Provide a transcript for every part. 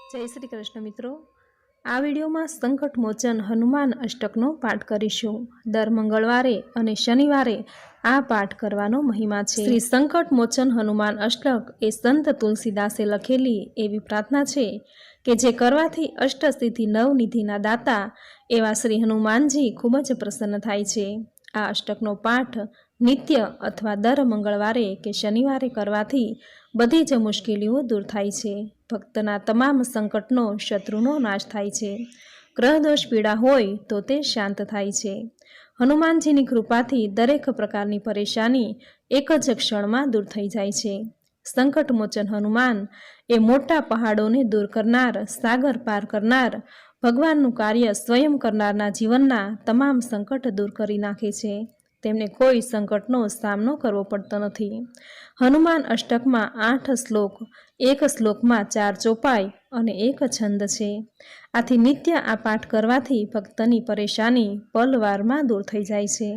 जय श्री कृष्ण मित्रों, आ विडियो में संकट मोचन हनुमान अष्टकनो पाठ करीशुं। दर मंगळवारे अने शनिवारे आ पाठ करवानो महिमा छे। श्री संकट मोचन हनुमान अष्टक ए संत तुलसीदासे लखेली एवी प्रार्थना छे के जे करवाथी अष्टसिद्धि नवनिधिना दाता एवा श्री हनुमानजी खूब ज प्रसन्न थाय छे। आ अष्टकनो पाठ नित्य अथवा दर मंगळवारे के शनिवारे करवाथी बधी ज मुश्केलीओ दूर थाय छे। भक्तना तमाम संकटनो शत्रुनो नाश थाय छे। ग्रह दोष पीड़ा होय तो ते शांत थाय छे। हनुमानजीनी कृपाथी दरेक प्रकारनी परेशानी एक ज क्षणमां दूर थई जाय छे। संकट मोचन हनुमान ए मोटा पहाड़ोने दूर करनार, सागर पार करनार, भगवाननुं कार्य स्वयं करनारना जीवनना तमाम संकट दूर करी नाखे छे। तेमने कोई संकटनो सामनो करवो पड़तो नथी। हनुमान अष्टकमां 8 श्लोक, एक श्लोकमां 4 चौपाई अने एक छंद छे। आथी नित्य आ पाठ करवाथी भक्तनी परेशानी पलवारमां दूर थई जाय छे।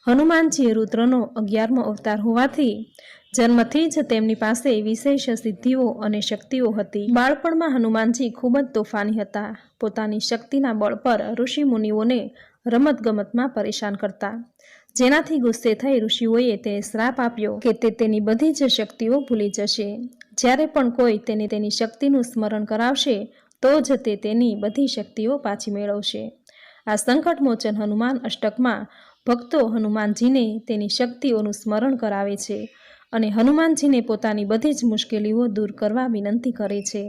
हनुमानजी रुद्रनो 11मो अवतार होवाथी जन्मथी ज तेमनी पासे विशेष सिद्धिओ अने शक्तिओ हती। बाळपणमां हनुमानजी खूब ज तोफानी हता। पोतानी शक्तिना बळ पर ऋषि मुनिओने रमतगमतमां परेशान करता, जेनाथी गुस्से थई ऋषिओए तेने श्राप आप्यो के ते तेनी बधी ज शक्तिओ भूली जशे। ज्यारे पण कोई तेने तेनी शक्तिनुं स्मरण करावशे तो ज ते तेनी बधी शक्तिओ पाછી मेळवशे। आ संकट मोचन हनुमान अष्टकमां भक्तो हनुमानजीने तेनी शक्तिओनुं स्मरण करावे छे अने हनुमानजीने पोतानी बधी ज मुश्केलीओ दूर करवा विनंती करे छे।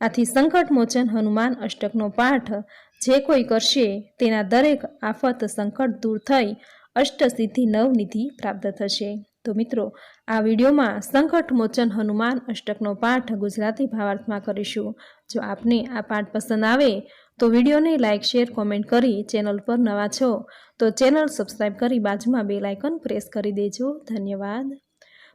आथी संकट मोचन हनुमान अष्टकनो पाठ जे कोई करशे तेना दरेक आफत संकट दूर थई अष्टसिद्धि नवनिधि प्राप्त थशे। तो मित्रों, आ विडियो में संकट मोचन हनुमान अष्टकनो पाठ गुजराती भावार्थमां करीशुं। जो आपने आ पाठ पसंद आवे तो विडियो ने लाइक, शेर, कॉमेंट करी चेनल पर नवा छो तो चेनल सब्सक्राइब करी बाजुमां बेल आइकन प्रेस करी देजो। धन्यवाद।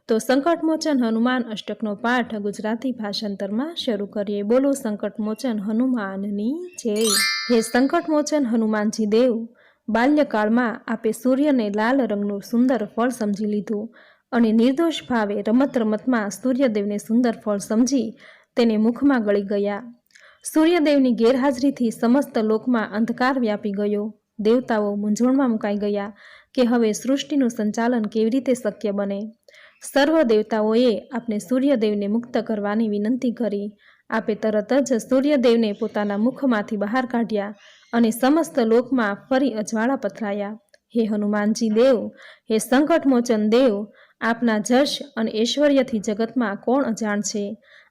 तो संकट मोचन हनुमान अष्टकनो पाठ गुजराती भाषांतर में शुरू करिए। बोलो संकट मोचन हनुमाननी जय। हे संकट मोचन हनुमानजी देव, बाल्यकाल में आपे सूर्य ने लाल रंगनु सुंदर फल समझी लीधुं अने निर्दोष भावे रमत रमत में सूर्यदेव ने सुंदर फल समझी तेने मुख में गળી गया। सूर्यदेवनी गैरहाजरी थी समस्त लोक में अंधकार व्यापी गयो। देवताओ मूंझवण में मुकाई गया कि हवे सृष्टिनु संचालन केवी रीते शक्य बने। सर्व देवताओए आपने सूर्यदेव ने मुक्त करवानी विनंती करी। आपे तरत ज सूर्यदेव ने पोताना मुखमांथी बहार काढ्या अने समस्त लोक में फरी अजवाळा पथराया। हे हनुमानजी देव, हे संकट मोचन देव, आपना जश अने ऐश्वर्यथी जगत में कोण अजाण छे।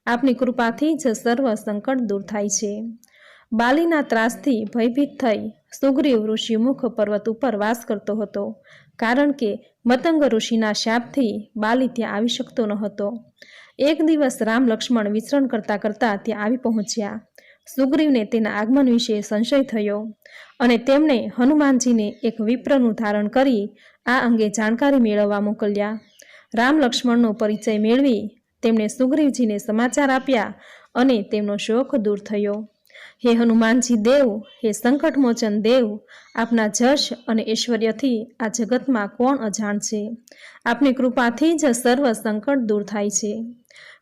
आपनी कृपाथी ज सर्व संकट दूर थाय छे। बालीना त्रासथी भयभीत थई सुग्रीव ऋषिमुख पर्वत उपर वास करतो हतो, कारण के मतंग ऋषिना शापथी बाली त्यां आवी शकतो न हतो। एक दिवस राम लक्ष्मण विचरण करता करता त्यां आवी पहोंच्या। सुग्रीवने तेना आगमन विषे संशय थयो अने तेमणे हनुमानजीने एक विप्रनुं धारण करी आ अंगे जाणकारी मेळववा मोकल्या। राम लक्ष्मणनो परिचय मेळवी तेमणे सुग्रीवजीने समाचार आप्या अने तेमनो शोक दूर थयो। हे हनुमानजी देव, हे संकट मोचन देव, आपना जश अने ऐश्वर्यथी आ जगतमां कोण अजाण छे। आपनी कृपाथी ज सर्व संकट दूर थाय छे।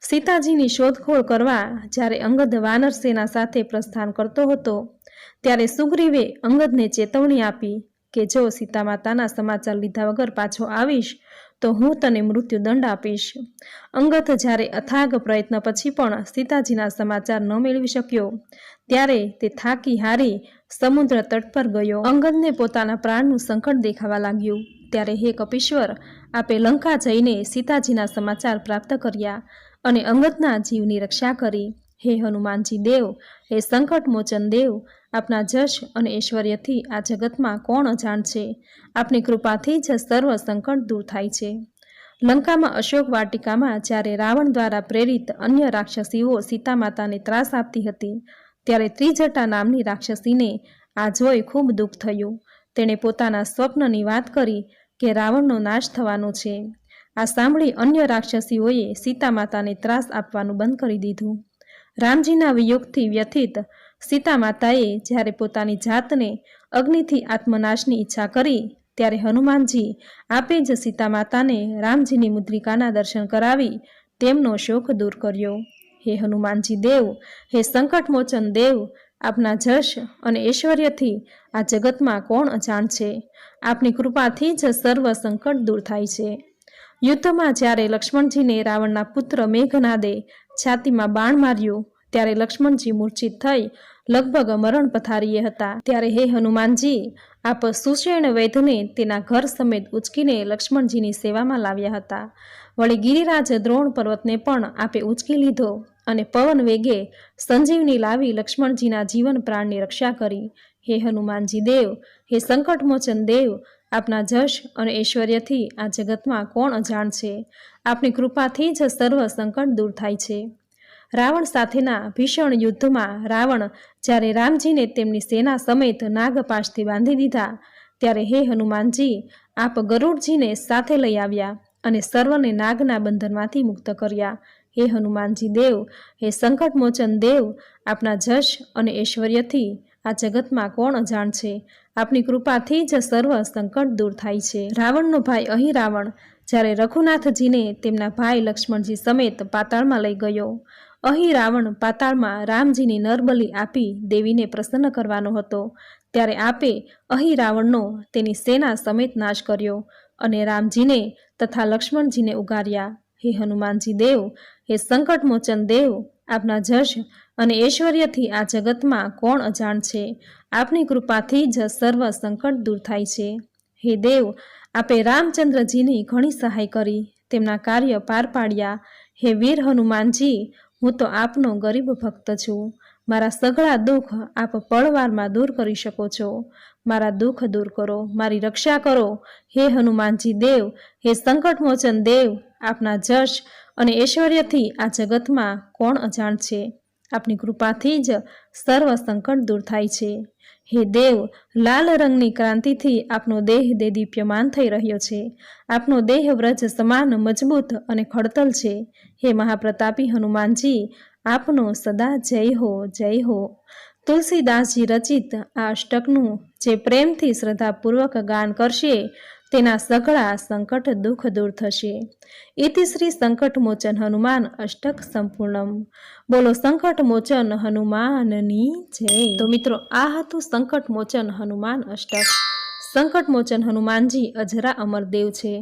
सीताजीनी शोधखोळ करवा ज्यारे अंगद वानर सेना साथे प्रस्थान करतो हतो त्यारे सुग्रीवे अंगदने चेतवणी आपी के जो सीता माताना समाचार लीधा वगर पाछो आवीश तो हूँ तने मृत्युदंड आपीश। अंगद ज्यारे अथाग प्रयत्न पछी पण सीताजीना समाचार न मेळवी शक्यो त्यारे ते थाकी हारी समुद्र तट पर गयो। अंगदने पोताना प्राणनुं संकट देखावा लाग्युं त्यारे हे कपीश्वर, आपे लंका जईने सीताजीना समाचार प्राप्त कर्या अने अंगदना जीवनी रक्षा करी। हे हनुमानजी देव, हे संकट मोचन देव, आपना जश अने ऐश्वर्यथी आ जगतमां कोण अजाण छे। आपनी कृपाथी ज सर्व संकट दूर थाय छे। लंकामां अशोक वाटिकामां ज्यारे रावण द्वारा प्रेरित अन्य राक्षसीओ सीता माताने त्रास आपती हती त्यारे त्रिजटा नामनी राक्षसीने आ जोई खूब दुख थयुं। तेणे पोताना स्वप्ननी वात करी के रावणनो नाश थवानो छे। आ सांभळी अन्य राक्षसीओए सीता माताने त्रास आपवानुं बंध करी दीधुं। रामजीना वियोगथी व्यथित सीता माताए ज्यारे पोतानी जातने अग्निथी आत्मनाशनी इच्छा करी त्यारे हनुमानजी आपे ज सीता माताने रामजीनी मुद्रिकाना दर्शन करावी तेमनो शोक दूर कर्यो। હે હનુમાનજી દેવ, હે સંકટ મોચન દેવ, આપના જશ અને ઐશ્વર્યથી આ જગતમાં કોણ અજાણ છે? આપની કૃપાથી જ સર્વ સંકટ દૂર થાય છે. યુદ્ધમાં જ્યારે લક્ષ્મણજીને રાવણના પુત્ર મેઘનાદે છાતીમાં બાણ માર્યું ત્યારે લક્ષ્મણજી મૂર્છિત થઈ લગભગ મરણ પથારીએ હતા. ત્યારે હે હનુમાનજી, આપ સુષેણ વૈદ્યને તેના ઘર સમેત ઉચકીને લક્ષ્મણજીની સેવામાં લાવ્યા હતા. વળી ગિરિરાજ દ્રોણ પર્વતને પણ આપે ઉચકી લીધો અને પવન વેગે સંજીવની લાવી લક્ષ્મણજીના જીવન પ્રાણની રક્ષા કરી. હે હનુમાનજી દેવ, હે સંકટમોચન દેવ, આપના જશ અને ઐશ્વર્યથી આ જગતમાં કોણ અજાણ છે? આપની કૃપાથી જ સર્વ સંકટ દૂર થાય છે. રાવણ સાથેના ભીષણ યુદ્ધમાં રાવણ જ્યારે રામજીને તેમની સેના સમેત નાગપાશથી બાંધી દીધા ત્યારે હે હનુમાનજી, આપ ગરુડજીને સાથે લઈ આવ્યા અને સર્વને નાગના બંધનમાંથી મુક્ત કર્યા. હે હનુમાનજી દેવ, હે સંકટમોચન દેવ, આપના જશ અને ઐશ્વર્યથી આ જગતમાં કોણ અજાણ છે? આપની કૃપાથી જ સર્વ સંકટ દૂર થાય છે. રાવણનો ભાઈ અહિરાવણ જ્યારે રઘુનાથજીને તેમના ભાઈ લક્ષ્મણજી સમેત પાતાળમાં લઈ ગયો. અહિરાવણ પાતાળમાં રામજીની નરબલી આપી દેવીને પ્રસન્ન કરવાનો હતો ત્યારે આપે અહિરાવણનો તેની સેના સમેત નાશ કર્યો અને રામજીને તથા લક્ષ્મણજીને ઉગાર્યા. હે હનુમાનજી દેવ, હે સંકટમોચન દેવ, આપના જશ અને ઐશ્વર્યથી આ જગતમાં કોણ અજાણ છે? આપની કૃપાથી જ સર્વ સંકટ દૂર થાય છે. હે દેવ, આપે રામચંદ્રજીની ઘણી સહાય કરી, તેમના કાર્ય પાર પાડ્યા. હે વીર હનુમાનજી, હું તો આપનો ગરીબ ભક્ત છું. મારા સઘળા દુઃખ આપ પળવારમાં દૂર કરી શકો છો. મારા દુઃખ દૂર કરો, મારી રક્ષા કરો. હે હનુમાનજી દેવ, હે સંકટમોચન દેવ, આપના જશ અને ઐશ્વર્યથી આ જગતમાં કોણ અજાણ છે? આપની કૃપાથી જ સર્વ સંકટ દૂર થાય છે. હે દેવ, લાલ રંગની ક્રાંતિથી આપનો દેહ દેદીપ્યમાન થઈ રહ્યો છે. આપનો દેહ વ્રજ સમાન મજબૂત અને ખડતલ છે. હે મહાપ્રતાપી હનુમાનજી, આપનો સદા જય હો, જય હો. તુલસીદાસજી રચિત આ અષ્ટકનું જે પ્રેમથી શ્રદ્ધાપૂર્વક ગાન કરશે તેના સઘળા સંકટ દુઃખ દૂર થશે. ઇતિ શ્રી સંકટમોચન હનુમાન અષ્ટક સંપૂર્ણમ. બોલો સંકટમોચન હનુમાનની જય. તો મિત્રો, આ હતું સંકટમોચન હનુમાન અષ્ટક. સંકટમોચન હનુમાનજી અજરા અમર દેવ છે.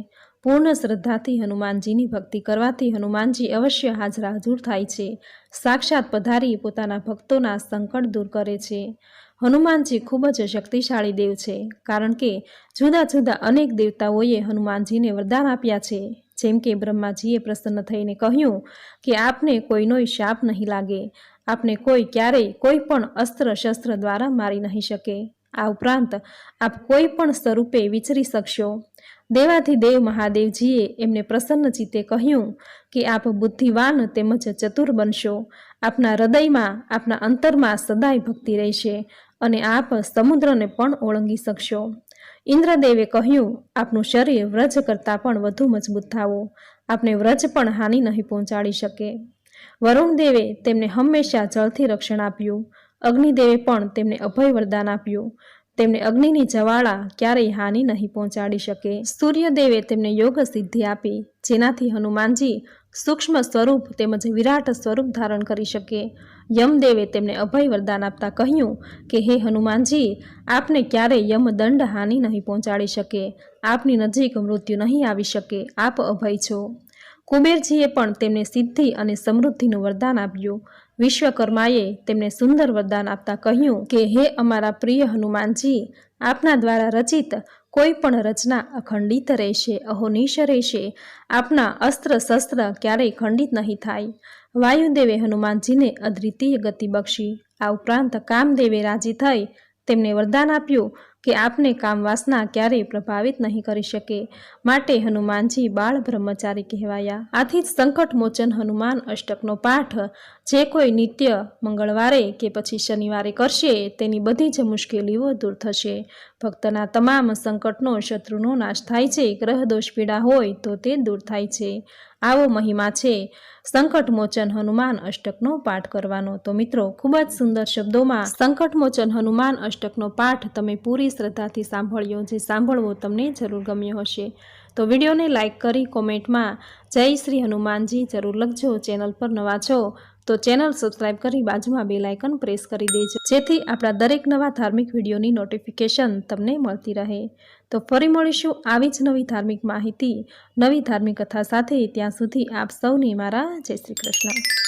પૂર્ણ શ્રદ્ધાથી હનુમાનજીની ભક્તિ કરવાથી હનુમાનજી અવશ્ય હાજરા હજૂર થાય છે. સાક્ષાત પધારી પોતાના ભક્તોના સંકટ દૂર કરે છે. હનુમાનજી ખૂબ જ શક્તિશાળી દેવ છે, કારણ કે જુદા જુદા અનેક દેવતાઓએ હનુમાનજીને વરદાન આપ્યા છે. જેમ કે બ્રહ્માજીએ પ્રસન્ન થઈને કહ્યું કે આપને કોઈનો શાપ નહીં લાગે, આપને કોઈ ક્યારેય કોઈ પણ અસ્ત્ર શસ્ત્ર દ્વારા મારી નહીં શકે. આ ઉપરાંત આપ કોઈ પણ સ્વરૂપે વિચરી શકશો. દેવાધિદેવ મહાદેવજીએ એમને પ્રસન્ન ચિત્તે કહ્યું કે આપ બુદ્ધિવાન તેમજ ચતુર બનશો. આપના હૃદયમાં, આપના અંતરમાં સદાય ભક્તિ રહેશે અને આપ સમુદ્રને પણ ઓળંગી શકશો. ઇન્દ્રદેવે કહ્યું, આપનું શરીર વ્રજ કરતાં પણ વધુ મજબૂત થાવો, આપને વ્રજ પણ હાનિ નહીં પહોંચાડી શકે. વરુણદેવે તેમને હંમેશા જળથી રક્ષણ આપ્યું. અગ્નિદેવે પણ તેમને અભય વરદાન આપ્યું. તેમને અગ્નિની જ્વાળા ક્યારેય હાનિ નહીં પહોંચાડી શકે. સૂર્યદેવે તેમને યોગ સિદ્ધિ આપી, જેનાથી હનુમાનજી સૂક્ષ્મ સ્વરૂપ તેમજ વિરાટ સ્વરૂપ ધારણ કરી શકે. યમદેવે તેમને અભય વરદાન આપતા કહ્યું કે હે હનુમાનજી, આપને ક્યારેય યમદંડ હાનિ નહીં પહોંચાડી શકે, આપની નજીક મૃત્યુ નહીં આવી શકે, આપ અભય છો. કુબેરજીએ પણ તેમને સિદ્ધિ અને સમૃદ્ધિનું વરદાન આપ્યું. વિશ્વકર્માએ તેમને સુંદર વરદાન આપતા કહ્યું કે હે અમારા પ્રિય હનુમાનજી, આપના દ્વારા રચિત કોઈ પણ રચના અખંડિત રહેશે, અહોનિશ રહેશે. આપના અસ્ત્ર શસ્ત્ર ક્યારેય ખંડિત નહીં થાય. વાયુદેવે હનુમાનજીને અદ્વિતીય ગતિ બક્ષી. આ ઉપરાંત કામદેવે રાજી થઈ તેમને વરદાન આપ્યું કે આપને કામવાસના ક્યારેય પ્રભાવિત નહીં કરી શકે, માટે હનુમાનજી બાળ બ્રહ્મચારી કહેવાયા. આથી જ સંકટમોચન હનુમાન અષ્ટકનો પાઠ જે કોઈ નિત્ય મંગળવારે કે પછી શનિવારે કરશે તેની બધી જ મુશ્કેલીઓ દૂર થશે. ભક્તના તમામ સંકટનો, શત્રુનો નાશ થાય છે. ગ્રહ દોષ પીડા હોય તો તે દૂર થાય છે. આવો મહિમા છે સંકટમોચન હનુમાન અષ્ટકનો પાઠ કરવાનો. તો મિત્રો, ખૂબ જ સુંદર શબ્દોમાં સંકટમોચન હનુમાન અષ્ટકનો પાઠ તમે પૂરી શ્રદ્ધાથી સાંભળ્યો. જે સાંભળવો તમને જરૂર ગમ્યો હશે તો વિડીયોને લાઇક કરી કોમેન્ટમાં જય શ્રી હનુમાનજી જરૂર લખજો. ચેનલ પર નવા છો તો ચેનલ સબસ્ક્રાઇબ કરી બાજુમાં બેલ આઇકન પ્રેસ કરી દેજો, જેથી આપણા દરેક નવા ધાર્મિક વિડીયોની નોટિફિકેશન તમને મળતી રહે। તો ફરી મળીશું આવી જ નવી ધાર્મિક માહિતી, નવી ધાર્મિક કથા સાથે। ત્યાં સુધી આપ સૌને મારા જય શ્રી કૃષ્ણ।